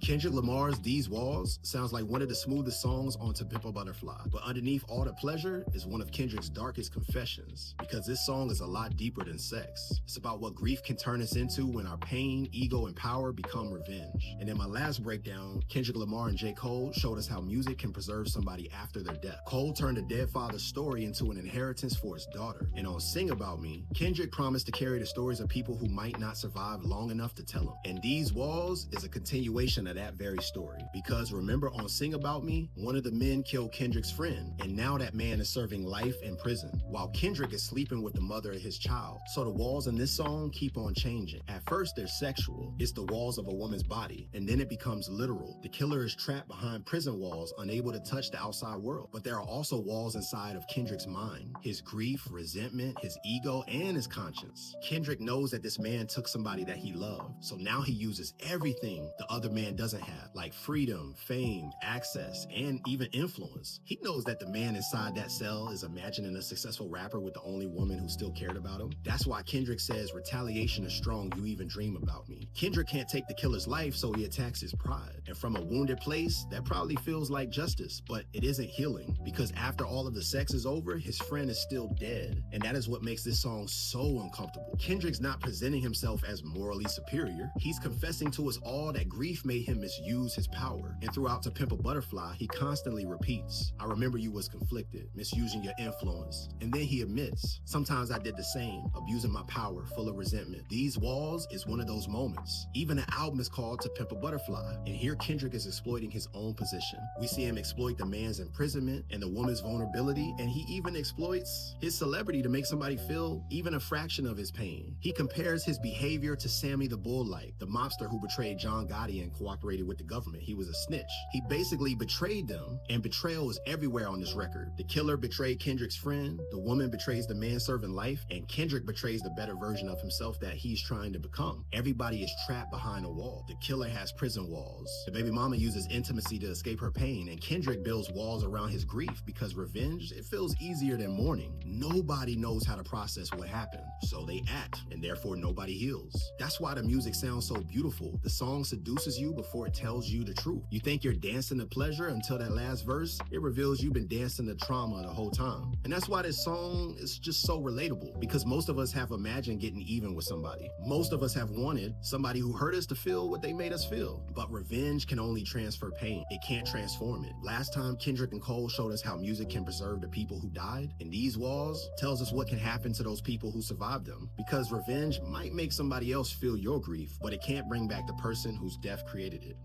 Kendrick Lamar's These Walls sounds like one of the smoothest songs on To Pimp a Butterfly, but underneath all the pleasure is one of Kendrick's darkest confessions, because this song is a lot deeper than sex. It's about what grief can turn us into when our pain, ego, and power become revenge. And in my last breakdown, Kendrick Lamar and J. Cole showed us how music can preserve somebody after their death. Cole turned a dead father's story into an inheritance for his daughter. And on Sing About Me, Kendrick promised to carry the stories of people who might not survive long enough to tell them. And These Walls is a continuation of that very story. Because remember on Sing About Me, one of the men killed Kendrick's friend, and now that man is serving life in prison, while Kendrick is sleeping with the mother of his child. So the walls in this song keep on changing. At first they're sexual, it's the walls of a woman's body, and then it becomes literal. The killer is trapped behind prison walls, unable to touch the outside world. But there are also walls inside of Kendrick's mind, his grief, resentment, his ego, and his conscience. Kendrick knows that this man took somebody that he loved, so now he uses everything the other man doesn't have, like freedom, fame, access, and even influence. He knows that the man inside that cell is imagining a successful rapper with the only woman who still cared about him. That's why Kendrick says, retaliation is strong, you even dream about me. Kendrick can't take the killer's life, so he attacks his pride. And from a wounded place, that probably feels like justice, but it isn't healing, because after all of the sex is over, his friend is still dead. And that is what makes this song so uncomfortable. Kendrick's not presenting himself as morally superior. He's confessing to us all that grief made him misuse his power. And throughout To Pimp a Butterfly, he constantly repeats, I remember you was conflicted, misusing your influence. And then he admits, sometimes I did the same, abusing my power, full of resentment. These Walls is one of those moments. Even the album is called To Pimp a Butterfly, and here Kendrick is exploiting his own position. We see him exploit the man's imprisonment and the woman's vulnerability, and he even exploits his celebrity to make somebody feel even a fraction of his pain. He compares his behavior to Sammy the Bull Light, the mobster who betrayed John Gotti and cooperated with the government. He was a snitch. He basically betrayed them, and betrayal is everywhere on this record. The killer betrayed Kendrick's friend, the woman betrays the man serving life, and Kendrick betrays the better version of himself that he's trying to become. Everybody is trapped behind a wall. The killer has prison walls. The baby mama uses intimacy to escape her pain, and Kendrick builds walls around his grief because revenge, it feels easier than mourning. Nobody knows how to process what happened, so they act, and therefore nobody heals. That's why the music sounds so beautiful. The song seduces you before it tells you the truth. You think you're dancing to pleasure until that last verse, it reveals you've been dancing to trauma the whole time. And that's why this song is just so relatable, because most of us have imagined getting even with somebody. Most of us have wanted somebody who hurt us to feel what they made us feel. But revenge can only transfer pain. It can't transform it. Last time Kendrick and Cole showed us how music can preserve the people who died, and These Walls tells us what can happen to those people who survived them. Because revenge might make somebody else feel your grief, but it can't bring back the person whose death created it.